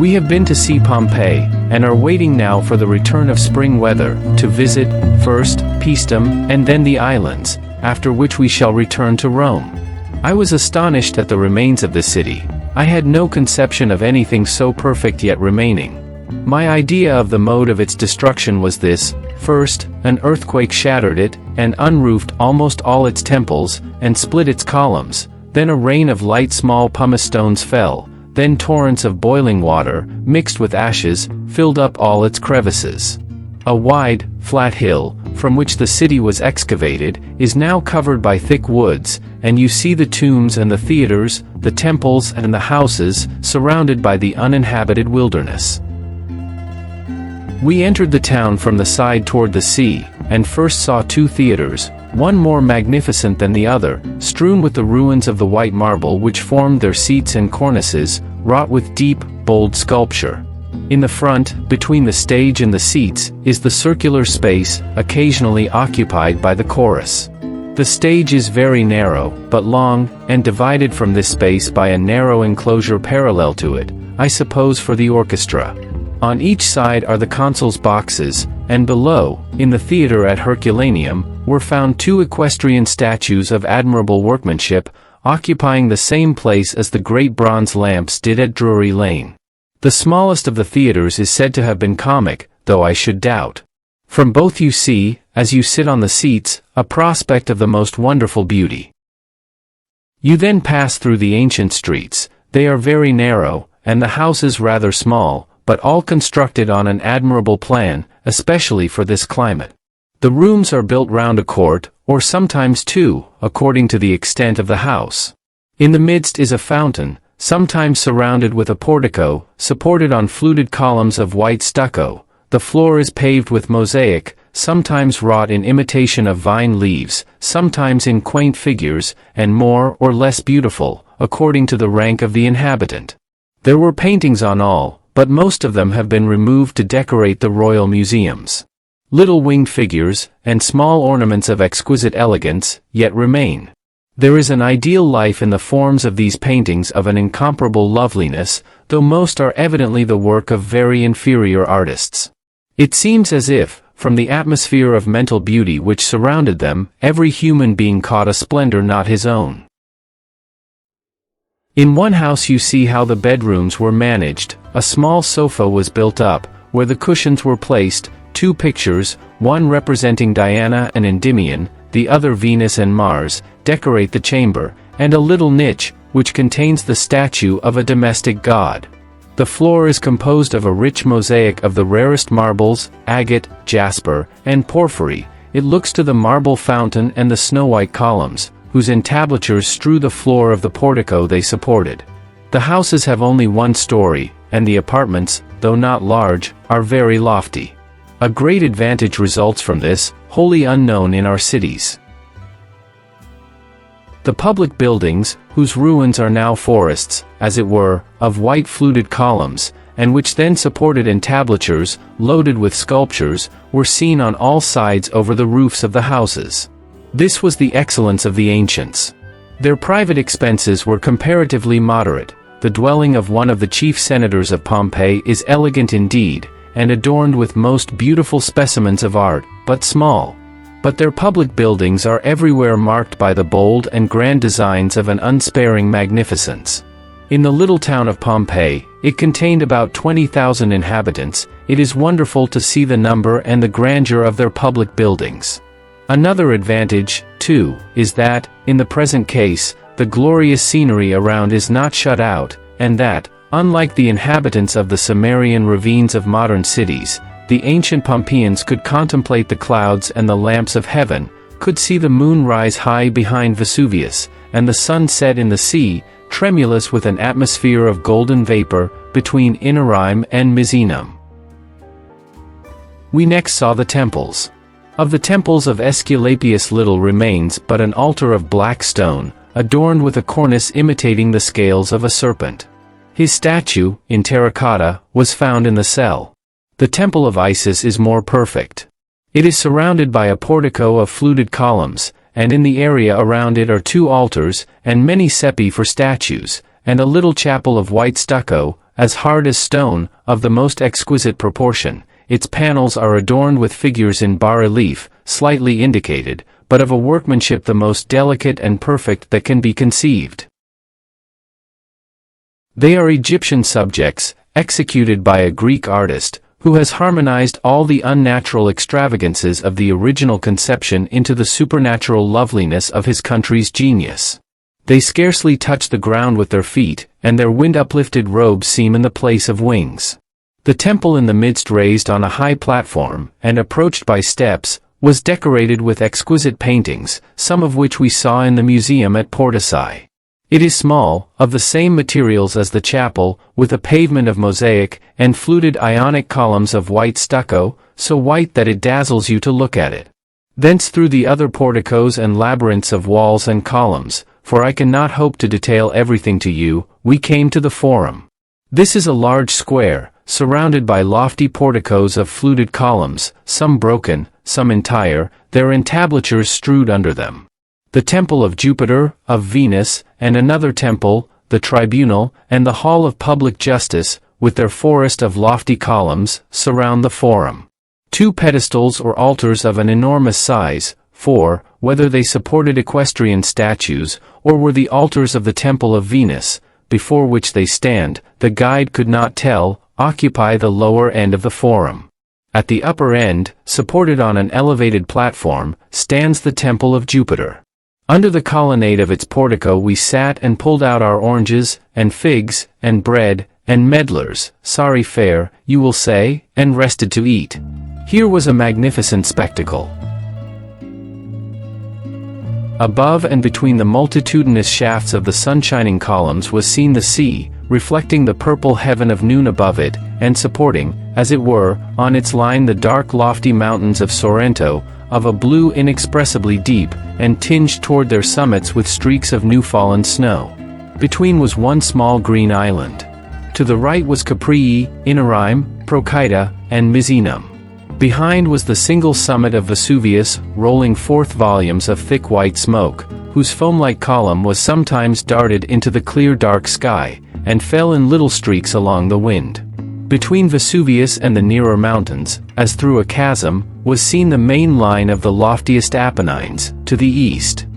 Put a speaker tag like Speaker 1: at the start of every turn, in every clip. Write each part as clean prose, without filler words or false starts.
Speaker 1: We have been to see Pompeii, and are waiting now for the return of spring weather, to visit, first, Paestum, and then the islands, after which we shall return to Rome. I was astonished at the remains of the city. I had no conception of anything so perfect yet remaining. My idea of the mode of its destruction was this: first, an earthquake shattered it, and unroofed almost all its temples, and split its columns. Then a rain of light small pumice stones fell. Then torrents of boiling water, mixed with ashes, filled up all its crevices. A wide, flat hill, from which the city was excavated, is now covered by thick woods, and you see the tombs and the theaters, the temples and the houses, surrounded by the uninhabited wilderness. We entered the town from the side toward the sea, and first saw two theaters, one more magnificent than the other, strewn with the ruins of the white marble which formed their seats and cornices, wrought with deep, bold sculpture. In the front, between the stage and the seats, is the circular space, occasionally occupied by the chorus. The stage is very narrow, but long, and divided from this space by a narrow enclosure parallel to it, I suppose for the orchestra. On each side are the consuls' boxes, and below, in the theatre at Herculaneum, were found two equestrian statues of admirable workmanship, occupying the same place as the great bronze lamps did at Drury Lane. The smallest of the theatres is said to have been comic, though I should doubt. From both you see, as you sit on the seats, a prospect of the most wonderful beauty. You then pass through the ancient streets. They are very narrow, and the houses rather small, but all constructed on an admirable plan, especially for this climate. The rooms are built round a court, or sometimes two, according to the extent of the house. In the midst is a fountain, sometimes surrounded with a portico, supported on fluted columns of white stucco. The floor is paved with mosaic, sometimes wrought in imitation of vine leaves, sometimes in quaint figures, and more or less beautiful, according to the rank of the inhabitant. There were paintings on all, but most of them have been removed to decorate the royal museums. Little winged figures, and small ornaments of exquisite elegance, yet remain. There is an ideal life in the forms of these paintings of an incomparable loveliness, though most are evidently the work of very inferior artists. It seems as if, from the atmosphere of mental beauty which surrounded them, every human being caught a splendor not his own. In one house you see how the bedrooms were managed. A small sofa was built up, where the cushions were placed, two pictures, one representing Diana and Endymion, the other Venus and Mars, decorate the chamber, and a little niche, which contains the statue of a domestic god. The floor is composed of a rich mosaic of the rarest marbles, agate, jasper, and porphyry. It looks to the marble fountain and the snow-white columns, whose entablatures strew the floor of the portico they supported. The houses have only one story, and the apartments, though not large, are very lofty. A great advantage results from this, wholly unknown in our cities. The public buildings, whose ruins are now forests, as it were, of white fluted columns, and which then supported entablatures, loaded with sculptures, were seen on all sides over the roofs of the houses. This was the excellence of the ancients. Their private expenses were comparatively moderate. The dwelling of one of the chief senators of Pompeii is elegant indeed, and adorned with most beautiful specimens of art, but small. But their public buildings are everywhere marked by the bold and grand designs of an unsparing magnificence. In the little town of Pompeii, it contained about 20,000 inhabitants. It is wonderful to see the number and the grandeur of their public buildings. Another advantage, too, is that, in the present case, the glorious scenery around is not shut out, and that, unlike the inhabitants of the Cimmerian ravines of modern cities, the ancient Pompeians could contemplate the clouds and the lamps of heaven, could see the moon rise high behind Vesuvius, and the sun set in the sea, tremulous with an atmosphere of golden vapor, between Inarime and Misenum. We next saw the temples. Of the temples of Aesculapius little remains but an altar of black stone, adorned with a cornice imitating the scales of a serpent. His statue, in terracotta, was found in the cell. The temple of Isis is more perfect. It is surrounded by a portico of fluted columns, and in the area around it are two altars, and many seppi for statues, and a little chapel of white stucco, as hard as stone, of the most exquisite proportion. Its panels are adorned with figures in bas-relief, slightly indicated, but of a workmanship the most delicate and perfect that can be conceived. They are Egyptian subjects, executed by a Greek artist, who has harmonized all the unnatural extravagances of the original conception into the supernatural loveliness of his country's genius. They scarcely touch the ground with their feet, and their wind-uplifted robes seem in the place of wings. The temple in the midst, raised on a high platform, and approached by steps, was decorated with exquisite paintings, some of which we saw in the museum at Pompeii. It is small, of the same materials as the chapel, with a pavement of mosaic, and fluted Ionic columns of white stucco, so white that it dazzles you to look at it. Thence through the other porticos and labyrinths of walls and columns, for I cannot hope to detail everything to you, we came to the Forum. This is a large square, surrounded by lofty porticos of fluted columns, some broken, some entire, their entablatures strewed under them. The temple of Jupiter, of Venus, and another temple, the tribunal, and the hall of public justice, with their forest of lofty columns, surround the Forum. 2 pedestals or altars of an enormous size, for, whether they supported equestrian statues, or were the altars of the temple of Venus, before which they stand, the guide could not tell, occupy the lower end of the Forum. At the upper end, supported on an elevated platform, stands the temple of Jupiter. Under the colonnade of its portico we sat and pulled out our oranges, and figs, and bread, and medlars, sorry fare, you will say, and rested to eat. Here was a magnificent spectacle. Above and between the multitudinous shafts of the sun-shining columns was seen the sea, reflecting the purple heaven of noon above it, and supporting, as it were, on its line the dark lofty mountains of Sorrento, of a blue inexpressibly deep, and tinged toward their summits with streaks of new-fallen snow. Between was one small green island. To the right was Caprii, Inarime, Procida, and Misenum. Behind was the single summit of Vesuvius, rolling forth volumes of thick white smoke, whose foam-like column was sometimes darted into the clear dark sky, and fell in little streaks along the wind. Between Vesuvius and the nearer mountains, as through a chasm, was seen the main line of the loftiest Apennines, to the east.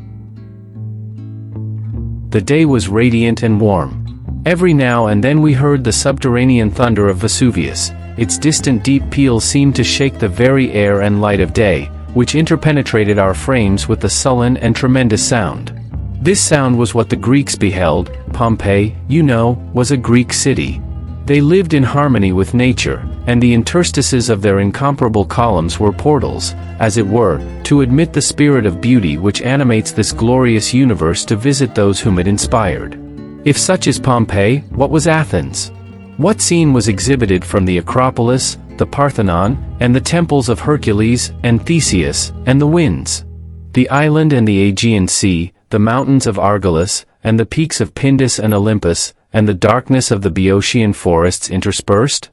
Speaker 1: The day was radiant and warm. Every now and then we heard the subterranean thunder of Vesuvius. Its distant deep peal seemed to shake the very air and light of day, which interpenetrated our frames with the sullen and tremendous sound. This sound was what the Greeks beheld. Pompeii, you know, was a Greek city. They lived in harmony with nature, and the interstices of their incomparable columns were portals, as it were, to admit the spirit of beauty which animates this glorious universe to visit those whom it inspired. If such is Pompeii, what was Athens? What scene was exhibited from the Acropolis, the Parthenon, and the temples of Hercules, and Theseus, and the winds? The island and the Aegean Sea, the mountains of Argolis, and the peaks of Pindus and Olympus, and the darkness of the Boeotian forests interspersed?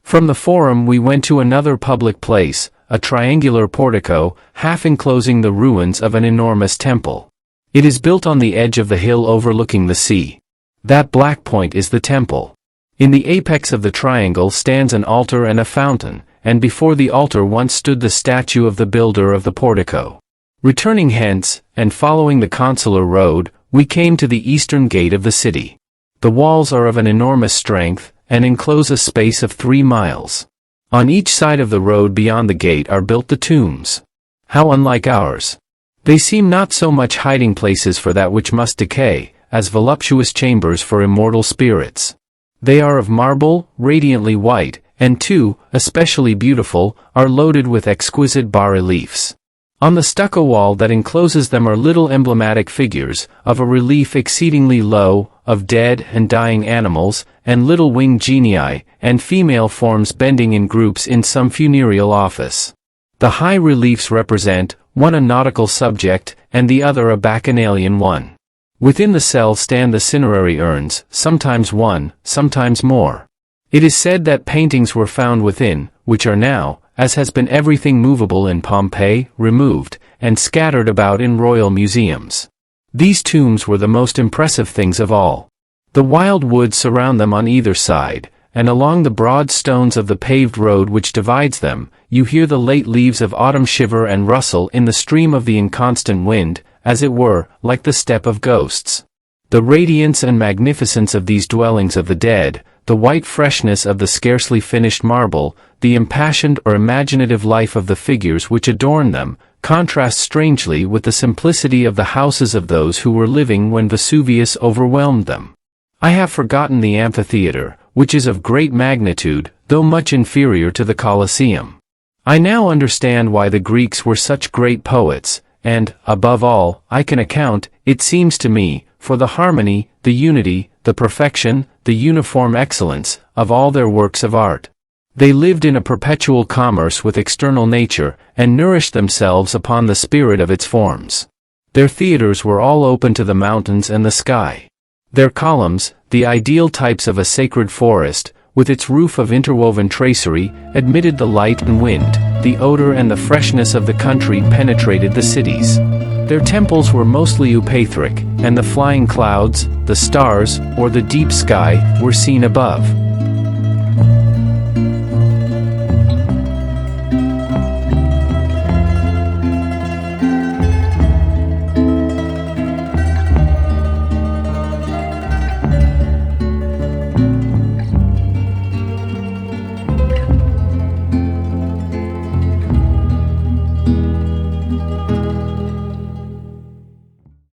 Speaker 1: From the Forum we went to another public place, a triangular portico, half enclosing the ruins of an enormous temple. It is built on the edge of the hill overlooking the sea. That black point is the temple. In the apex of the triangle stands an altar and a fountain, and before the altar once stood the statue of the builder of the portico. Returning hence, and following the consular road, we came to the eastern gate of the city. The walls are of an enormous strength, and enclose a space of 3 miles. On each side of the road beyond the gate are built the tombs. How unlike ours! They seem not so much hiding places for that which must decay, as voluptuous chambers for immortal spirits. They are of marble, radiantly white, and too, especially beautiful, are loaded with exquisite bas-reliefs. On the stucco wall that encloses them are little emblematic figures, of a relief exceedingly low, of dead and dying animals, and little winged genii, and female forms bending in groups in some funereal office. The high reliefs represent, one a nautical subject, and the other a bacchanalian one. Within the cell stand the cinerary urns, sometimes one, sometimes more. It is said that paintings were found within, which are now, as has been everything movable in Pompeii, removed, and scattered about in royal museums. These tombs were the most impressive things of all. The wild woods surround them on either side, and along the broad stones of the paved road which divides them, you hear the late leaves of autumn shiver and rustle in the stream of the inconstant wind, as it were, like the step of ghosts. The radiance and magnificence of these dwellings of the dead, the white freshness of the scarcely finished marble, the impassioned or imaginative life of the figures which adorn them, contrast strangely with the simplicity of the houses of those who were living when Vesuvius overwhelmed them. I have forgotten the amphitheater, which is of great magnitude, though much inferior to the Colosseum. I now understand why the Greeks were such great poets, and, above all, I can account, it seems to me, for the harmony, the unity, the perfection, the uniform excellence, of all their works of art. They lived in a perpetual commerce with external nature, and nourished themselves upon the spirit of its forms. Their theaters were all open to the mountains and the sky. Their columns, the ideal types of a sacred forest, with its roof of interwoven tracery, admitted the light and wind, the odor and the freshness of the country penetrated the cities. Their temples were mostly eupatric, and the flying clouds, the stars, or the deep sky, were seen above.